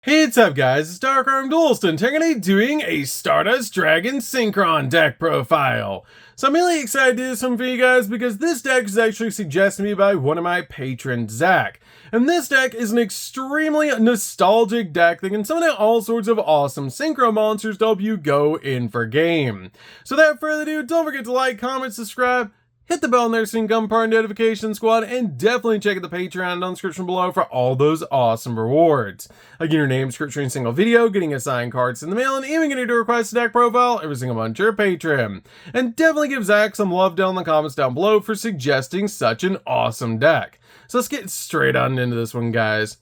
Hey, what's up guys, it's DarkArmedDuelist and today doing a Stardust Dragon Synchron deck profile. So I'm really excited to do this one for you guys because this deck is actually suggested to me by one of my patrons, Zak. And this deck is an extremely nostalgic deck that can summon out all sorts of awesome synchro monsters to help you go in for game. So without further ado, don't forget to like, comment, subscribe, hit the bell on there so you can become part of the notification squad, and definitely check out the Patreon down in the description below for all those awesome rewards. Like getting your name description in a single video, getting assigned cards in the mail, and even getting to request a deck profile every single month to your Patreon. And definitely give Zak some love down in the comments down below for suggesting such an awesome deck. So let's get straight on into this one, guys.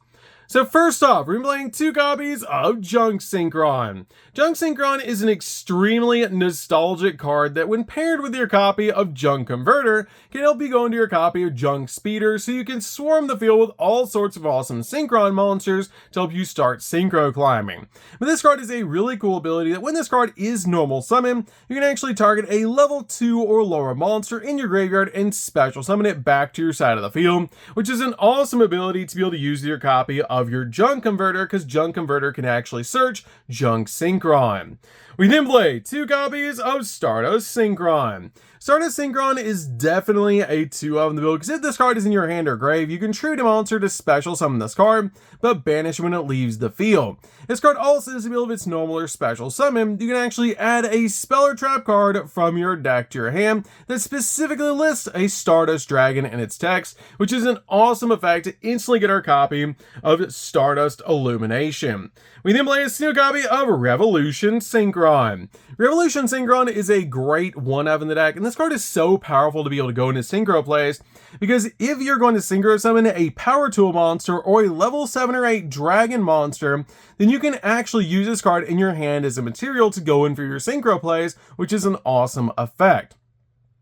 So first off, we're playing 2 copies of Junk Synchron. Junk Synchron is an extremely nostalgic card that when paired with your copy of Junk Converter can help you go into your copy of Junk Speeder so you can swarm the field with all sorts of awesome Synchron monsters to help you start synchro climbing. But this card is a really cool ability that when this card is normal summon, you can actually target a level 2 or lower monster in your graveyard and special summon it back to your side of the field, which is an awesome ability to be able to use your copy of your Junk Converter, because Junk Converter can actually search Junk Synchron. We then play 2 copies of Stardust Synchron. Stardust Synchron is definitely a 2-of in the build, because if this card is in your hand or grave, you can treat a monster to special summon this card, but banish when it leaves the field. This card also has the ability of its normal or special summon. You can actually add a spell or trap card from your deck to your hand that specifically lists a Stardust Dragon in its text, which is an awesome effect to instantly get our copy of Stardust Illumination. We then play a single copy of Revolution Synchron. Revolution Synchron is a great 1-of in the deck, and this card is so powerful to be able to go into synchro plays, because if you're going to synchro summon a power tool monster or a level 7 or 8 dragon monster, then you can actually use this card in your hand as a material to go in for your synchro plays, which is an awesome effect.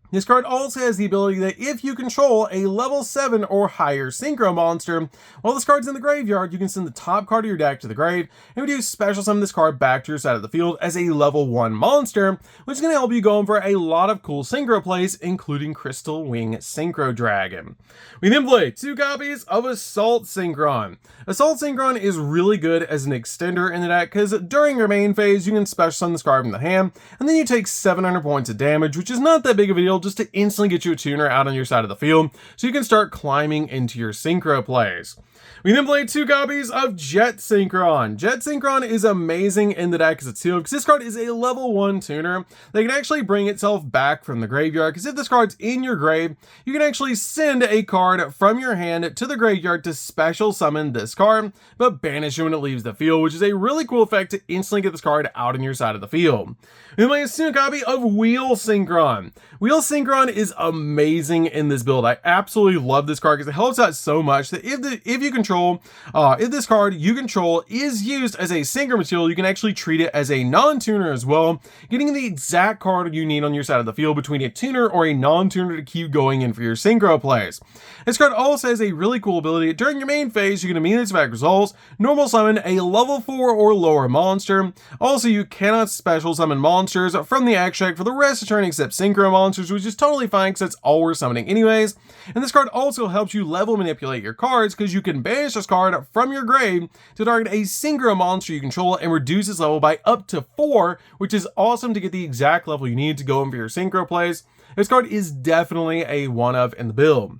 This card also has the ability that if you control a level 7 or higher synchro monster, while this card's in the graveyard, you can send the top card of your deck to the grave, and we do special summon this card back to your side of the field as a level 1 monster, which is going to help you go in for a lot of cool synchro plays, including Crystal Wing Synchro Dragon. We then play 2 copies of Assault Synchron. Assault Synchron is really good as an extender in the deck, because during your main phase, you can special summon this card from the hand, and then you take 700 points of damage, which is not that big of a deal, just to instantly get you a tuner out on your side of the field, so you can start climbing into your synchro plays. We then play 2 copies of Jet Synchron. Jet Synchron is amazing in the deck as a 2, because this card is a level 1 tuner that can actually bring itself back from the graveyard, because if this card's in your grave, you can actually send a card from your hand to the graveyard to special summon this card, but banish it when it leaves the field, which is a really cool effect to instantly get this card out on your side of the field. We then play a single copy of Wheel Synchron. Wheel Synchron is amazing in this build. I absolutely love this card because it helps out so much that if this card you control is used as a synchro material, you can actually treat it as a non-tuner as well, getting the exact card you need on your side of the field between a tuner or a non-tuner to keep going in for your synchro plays. This card also has a really cool ability. During your main phase, you can immediately select results, normal summon a level 4 or lower monster. Also, you cannot special summon monsters from the action deck for the rest of the turn except synchro monsters, which is totally fine because that's all we're summoning anyways. And this card also helps you level manipulate your cards, because you can banish this card from your grave to target a synchro monster you control and reduce its level by up to 4, which is awesome to get the exact level you need to go in for your synchro plays. This card is definitely a 1-of in the build.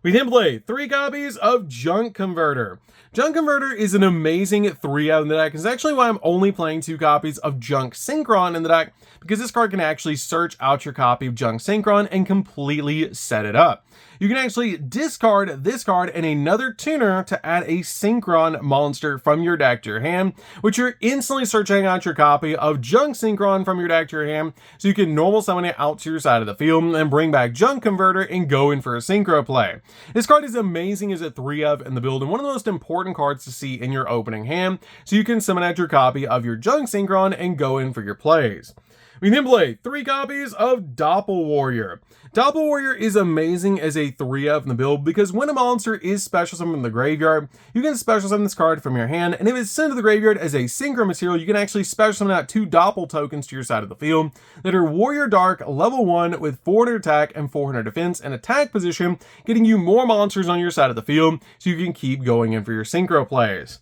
We then play 3 copies of Junk Converter. Junk Converter is an amazing 3-of in the deck. It's actually why I'm only playing 2 copies of Junk Synchron in the deck, because this card can actually search out your copy of Junk Synchron and completely set it up. You can actually discard this card and another tuner to add a Synchron monster from your deck to your hand, which you're instantly searching out your copy of Junk Synchron from your deck to your hand, so you can normal summon it out to your side of the field and bring back Junk Converter and go in for a synchro play. This card is amazing as a 3-of in the build and one of the most important cards to see in your opening hand, so you can summon out your copy of your Junk Synchron and go in for your plays. We then play 3 copies of Doppel Warrior. Doppel Warrior is amazing as a 3-of in the build, because when a monster is special summoned in the graveyard, you can special summon this card from your hand, and if it's sent to the graveyard as a synchro material, you can actually special summon out 2 Doppel tokens to your side of the field that are Warrior Dark level 1 with 400 attack and 400 defense and attack position, getting you more monsters on your side of the field so you can keep going in for your synchro plays.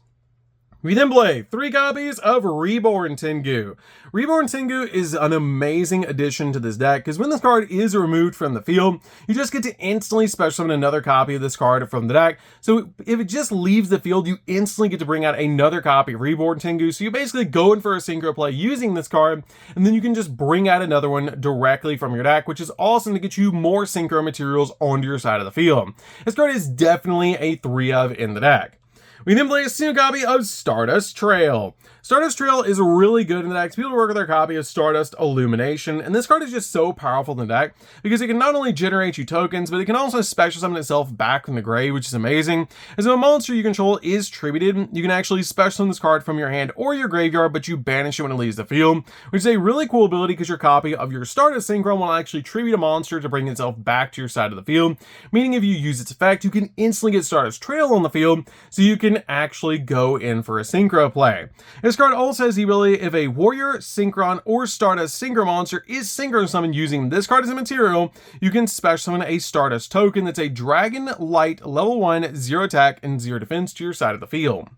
We then play 3 copies of Reborn Tengu. Reborn Tengu is an amazing addition to this deck because when this card is removed from the field, you just get to instantly special summon another copy of this card from the deck. So if it just leaves the field, you instantly get to bring out another copy of Reborn Tengu. So you basically go in for a synchro play using this card, and then you can just bring out another one directly from your deck, which is awesome to get you more synchro materials onto your side of the field. This card is definitely a 3 of in the deck. We then play a single copy of Stardust Trail. Stardust Trail is really good in the deck. People work with their copy of Stardust Illumination, and this card is just so powerful in the deck because it can not only generate you tokens, but it can also special summon itself back from the grave, which is amazing. As if a monster you control is tributed, you can actually special summon this card from your hand or your graveyard, but you banish it when it leaves the field, which is a really cool ability because your copy of your Stardust Synchron will actually tribute a monster to bring itself back to your side of the field, meaning if you use its effect, you can instantly get Stardust Trail on the field, so you can actually go in for a synchro play. This card also has the ability if a warrior, synchron, or Stardust synchro monster is synchro summoned using this card as a material, you can special summon a Stardust token that's a Dragon Light level 1, 0 attack, and 0 defense to your side of the field.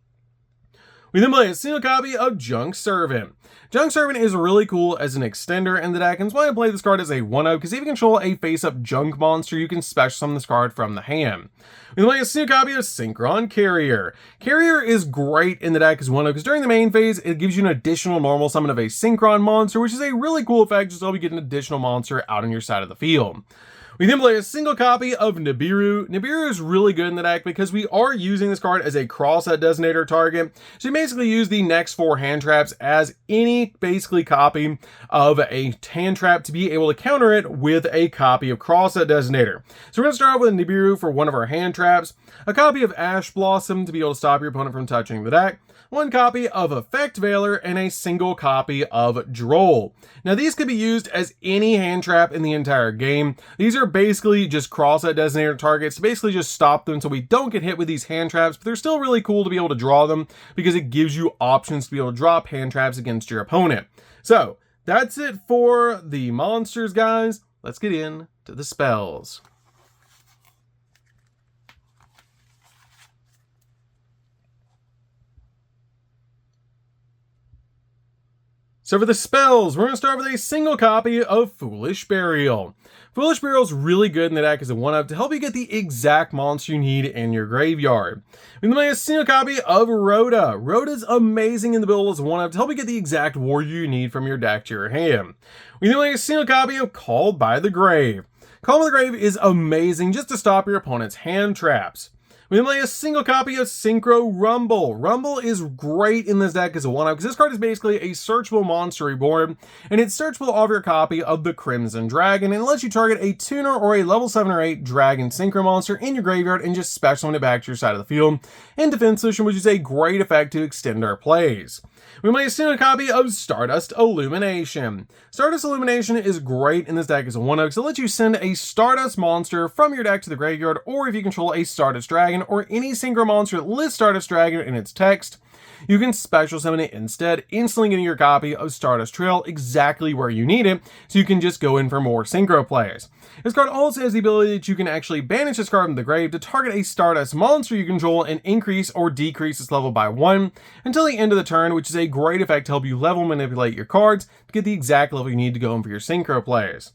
We then play a single copy of Junk Servant. Junk Servant is really cool as an extender in the deck, and that's why I play this card as a 1-of, because if you control a face-up junk monster, you can special summon this card from the hand. We play a single copy of Synchron Carrier. Carrier is great in the deck as 1-of, because during the main phase, it gives you an additional normal summon of a Synchron monster, which is a really cool effect, just to help you get an additional monster out on your side of the field. We then play a single copy of Nibiru. Nibiru is really good in the deck because we are using this card as a cross-set designator target. So you basically use the next 4 hand traps as any basically copy of a hand trap to be able to counter it with a copy of cross-set designator. So we're going to start off with Nibiru for one of our hand traps, a copy of Ash Blossom to be able to stop your opponent from touching the deck, 1 copy of Effect Veiler, and a single copy of Droll. Now these could be used as any hand trap in the entire game. These are basically just cross-set designator targets to basically just stop them so we don't get hit with these hand traps, but they're still really cool to be able to draw them because it gives you options to be able to drop hand traps against your opponent. So that's it for the monsters, guys. Let's get into the spells. So for the spells, we're going to start with a single copy of Foolish Burial. Foolish Burial is really good in the deck as a 1-of to help you get the exact monster you need in your graveyard. We then play a single copy of Rhoda. Rhoda's amazing in the build as a 1-of to help you get the exact warrior you need from your deck to your hand. We then play a single copy of Called by the Grave. Called by the Grave is amazing just to stop your opponent's hand traps. We then play a single copy of Synchro Rumble. Rumble is great in this deck as a 1-of because this card is basically a searchable monster reborn, and it's searchable off your copy of the Crimson Dragon, and it lets you target a tuner or a level 7 or 8 Dragon Synchro monster in your graveyard and just special summon it back to your side of the field in Defense Solution, which is a great effect to extend our plays. We play a single copy of Stardust Illumination. Stardust Illumination is great in this deck as a 1-of because it lets you send a Stardust monster from your deck to the graveyard, or if you control a Stardust Dragon or any synchro monster that lists Stardust Dragon in its text, you can special summon it instead, instantly getting your copy of Stardust Trail exactly where you need it, so you can just go in for more synchro plays. This card also has the ability that you can actually banish this card from the grave to target a Stardust monster you control and increase or decrease its level by 1 until the end of the turn, which is a great effect to help you level manipulate your cards to get the exact level you need to go in for your synchro plays.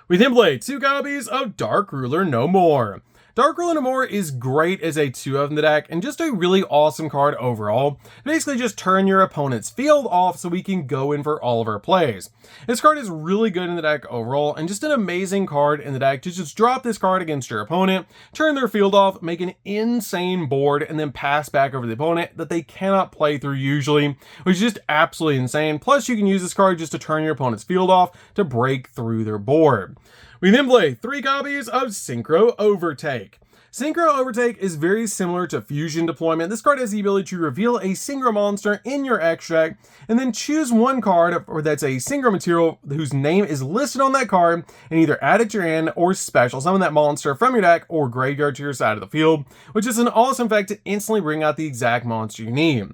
We then play 2 copies of Dark Ruler No More. Dark Ruler No More is great as a 2-of in the deck and just a really awesome card overall. Basically just turn your opponent's field off so we can go in for all of our plays. This card is really good in the deck overall and just an amazing card in the deck to just drop this card against your opponent, turn their field off, make an insane board, and then pass back over the opponent that they cannot play through usually, which is just absolutely insane. Plus you can use this card just to turn your opponent's field off to break through their board. We then play 3 copies of Synchro Overtake. Synchro Overtake is very similar to Fusion Deployment. This card has the ability to reveal a synchro monster in your extract and then choose 1 card that's a synchro material whose name is listed on that card and either add it to your hand or special summon that monster from your deck or graveyard to your side of the field, which is an awesome effect to instantly bring out the exact monster you need.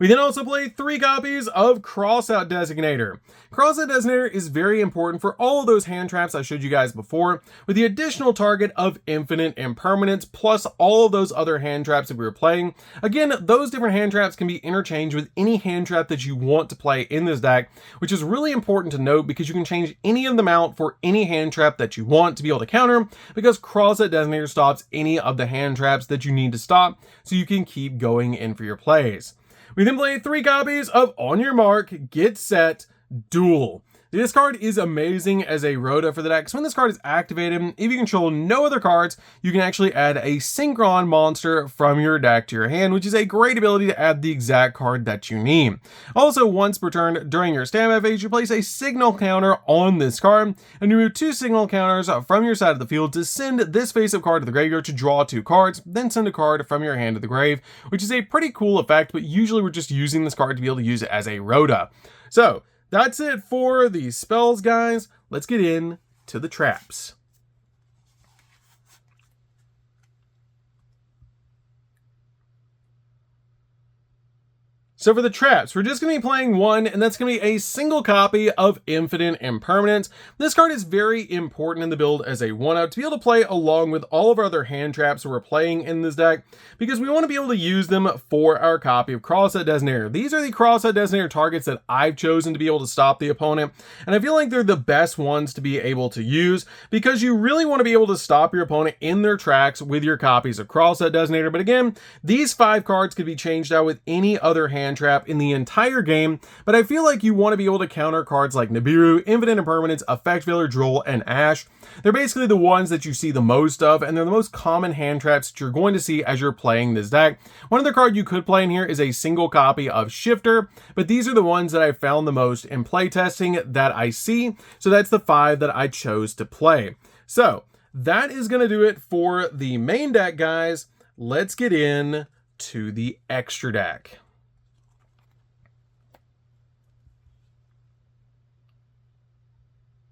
We then also play 3 copies of Crossout Designator. Crossout Designator is very important for all of those hand traps I showed you guys before, with the additional target of Infinite Impermanence, plus all of those other hand traps that we were playing. Again, those different hand traps can be interchanged with any hand trap that you want to play in this deck, which is really important to note because you can change any of them out for any hand trap that you want to be able to counter, because Crossout Designator stops any of the hand traps that you need to stop, so you can keep going in for your plays. We then play 3 copies of On Your Mark, Get Set, Duel. This card is amazing as a Rhoda for the deck. So when this card is activated, if you control no other cards, you can actually add a Synchron monster from your deck to your hand, which is a great ability to add the exact card that you need. Also, once per turn during your standby phase, you place a signal counter on this card, and you remove 2 signal counters from your side of the field to send this face-up card to the graveyard to draw 2 cards, then send a card from your hand to the grave, which is a pretty cool effect, but usually we're just using this card to be able to use it as a Rhoda. So, that's it for the spells, guys. Let's get into the traps. So for the traps, we're just going to be playing 1, and that's going to be a single copy of Infinite Impermanence. This card is very important in the build as a 1-up to be able to play along with all of our other hand traps that we're playing in this deck, because we want to be able to use them for our copy of Crossout Designator. These are the Crossout Designator targets that I've chosen to be able to stop the opponent, and I feel like they're the best ones to be able to use, because you really want to be able to stop your opponent in their tracks with your copies of Crossout Designator. But again, these 5 cards could be changed out with any other hand trap in the entire game, but I feel like you want to be able to counter cards like Nibiru, Infinite Impermanence, Effect Veiler, Droll, and Ash. They're basically the ones that you see the most of, and they're the most common hand traps that you're going to see as you're playing this deck. One other card you could play in here is a single copy of Shifter, but these are the ones that I found the most in playtesting that I see, so that's the 5 that I chose to play. So that is going to do it for the main deck, guys. Let's get in to the extra deck.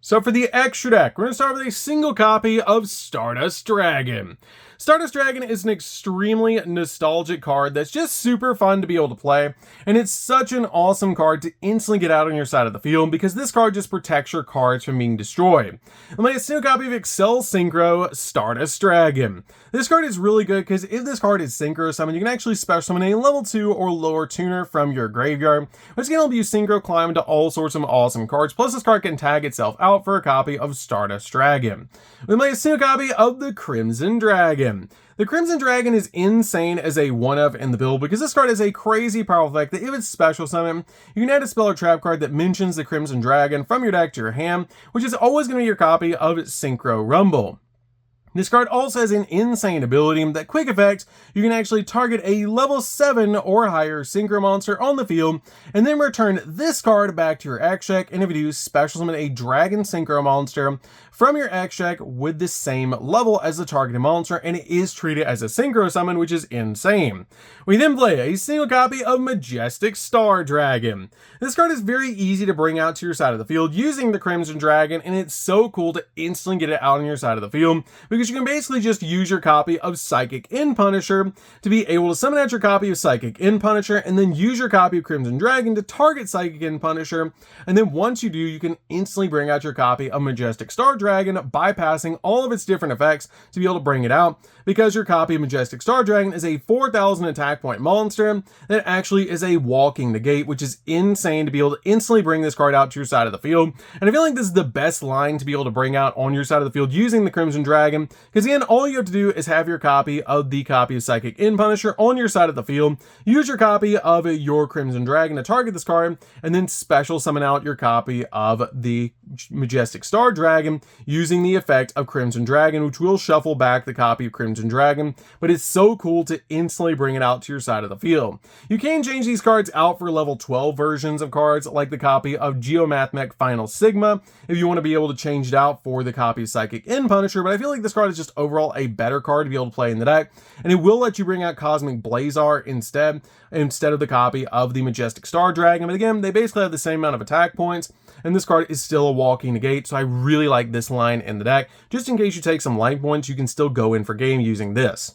So for the extra deck, we're going to start with a single copy of Stardust Dragon. Stardust Dragon is an extremely nostalgic card that's just super fun to be able to play, and it's such an awesome card to instantly get out on your side of the field because this card just protects your cards from being destroyed. I'm playing a single copy of Excel Synchro Stardust Dragon. This card is really good because if this card is Synchro Summon, you can actually special summon a level 2 or lower tuner from your graveyard, which can help you Synchro climb into all sorts of awesome cards. Plus, this card can tag itself out for a copy of Stardust Dragon. We play a single copy of the Crimson Dragon. The Crimson Dragon is insane as a 1-up in the build because this card has a crazy powerful effect that if it's special summon, you can add a spell or trap card that mentions the Crimson Dragon from your deck to your hand, which is always going to be your copy of Synchro Rumble. This card also has an insane ability that quick effect, you can actually target a level 7 or higher Synchro monster on the field, and then return this card back to your X deck, and if you do, special summon a Dragon Synchro monster from your X deck with the same level as the targeted monster, and it is treated as a Synchro summon, which is insane. We then play a single copy of Majestic Star Dragon. This card is very easy to bring out to your side of the field using the Crimson Dragon, and it's so cool to instantly get it out on your side of the field, because you can basically just use your copy of Psychic End Punisher to be able to summon out your copy of Psychic End Punisher, and then use your copy of Crimson Dragon to target Psychic End Punisher, and then once you do, you can instantly bring out your copy of Majestic Star Dragon, bypassing all of its different effects to be able to bring it out, because your copy of Majestic Star Dragon is a 4,000 attack point monster that actually is a walking negate, which is insane to be able to instantly bring this card out to your side of the field. And I feel like this is the best line to be able to bring out on your side of the field using the Crimson Dragon, because again, all you have to do is have your copy of Psychic End Punisher on your side of the field, use your copy of your Crimson Dragon to target this card, and then special summon out your copy of the Majestic Star Dragon using the effect of Crimson Dragon, which will shuffle back the copy of Crimson Dragon, but it's so cool to instantly bring it out to your side of the field. You can change these cards out for level 12 versions of cards, like the copy of Geomathmech Final Sigma, if you want to be able to change it out for the copy of Psychic End Punisher, but I feel like this card is just overall a better card to be able to play in the deck, and it will let you bring out Cosmic Blazar instead of the copy of the Majestic Star Dragon. But again, they basically have the same amount of attack points, and this card is still a walking negate, so I really like this line in the deck. Just in case you take some life points, you can still go in for game using this.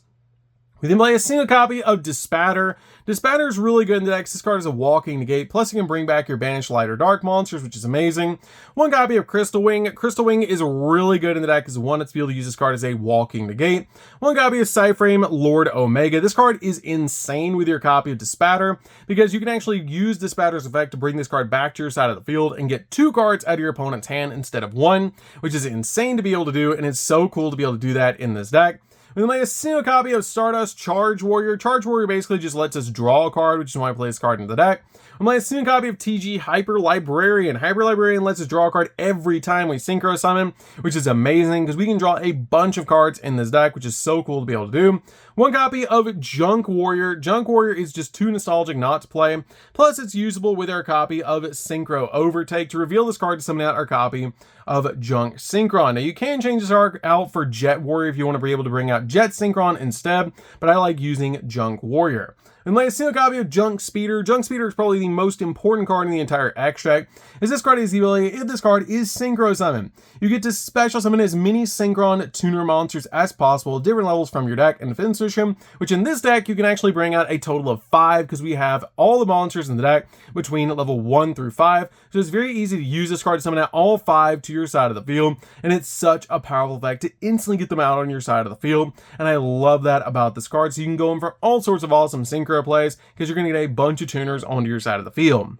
We then play a single copy of Dispatter. Dispatter is really good in the deck. This card is a walking negate, plus you can bring back your banished light or dark monsters, which is amazing. One copy of Crystal Wing. Crystal Wing is really good in the deck because one, it's be able to use this card as a walking negate. One copy of Cyframe Lord Omega. This card is insane with your copy of Dispatter because you can actually use Dispatter's effect to bring this card back to your side of the field and get 2 cards out of your opponent's hand instead of 1, which is insane to be able to do, and it's so cool to be able to do that in this deck. We then play a single copy of Stardust Charge Warrior. Charge Warrior basically just lets us draw a card, which is why I play this card in the deck. We play a single copy of TG Hyper Librarian. Hyper Librarian lets us draw a card every time we Synchro Summon, which is amazing because we can draw a bunch of cards in this deck, which is so cool to be able to do. One copy of Junk Warrior. Junk Warrior is just too nostalgic not to play. Plus, it's usable with our copy of Synchro Overtake to reveal this card to summon out our copy of Junk Synchron. Now, you can change this arc out for Jet Warrior if you want to be able to bring out Jet Synchron instead, but I like using Junk Warrior. And lay a single copy of Junk Speeder. Junk Speeder is probably the most important card in the entire extract, as this card has the ability, if this card is Synchro Summon, you get to special summon as many Synchron tuner monsters as possible, different levels from your deck and defense system, which in this deck, you can actually bring out a total of 5, because we have all the monsters in the deck between level 1 through 5, so it's very easy to use this card to summon out all 5 to your side of the field, and it's such a powerful effect to instantly get them out on your side of the field, and I love that about this card, so you can go in for all sorts of awesome Synchro plays because you're going to get a bunch of tuners onto your side of the field.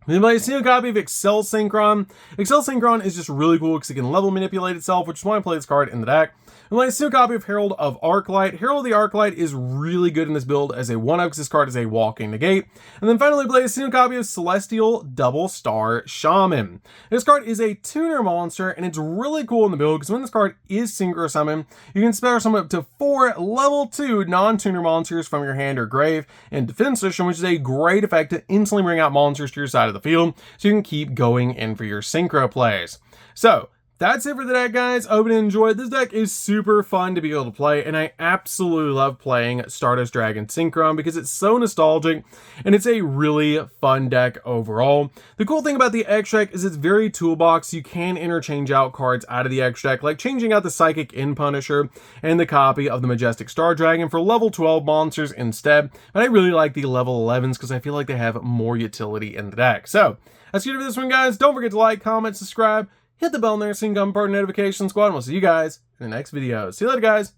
We then play a single copy of Excel Synchron. Excel Synchron is just really cool because it can level manipulate itself, which is why I play this card in the deck. We play a single copy of Herald of Arclight. Herald of the Arclight is really good in this build as a 1-up because this card is a walking negate. And then finally play a single copy of Celestial Double Star Shaman. This card is a tuner monster and it's really cool in the build because when this card is Synchro Summon, you can special summon up to 4 level 2 non-tuner monsters from your hand or grave in defense system, which is a great effect to instantly bring out monsters to your side of the field so you can keep going in for your Synchro plays. So, that's it for the deck, guys. I hope you enjoyed. This deck is super fun to be able to play, and I absolutely love playing Stardust Dragon Synchron because it's so nostalgic, and it's a really fun deck overall. The cool thing about the X deck is it's very toolbox. You can interchange out cards out of the X deck, like changing out the Psychic In Punisher and the copy of the Majestic Star Dragon for level 12 monsters instead, but I really like the level 11s because I feel like they have more utility in the deck. So, that's it for this one, guys. Don't forget to like, comment, subscribe, hit the bell in there so you can become part of the notification squad, and we'll see you guys in the next video. See you later, guys.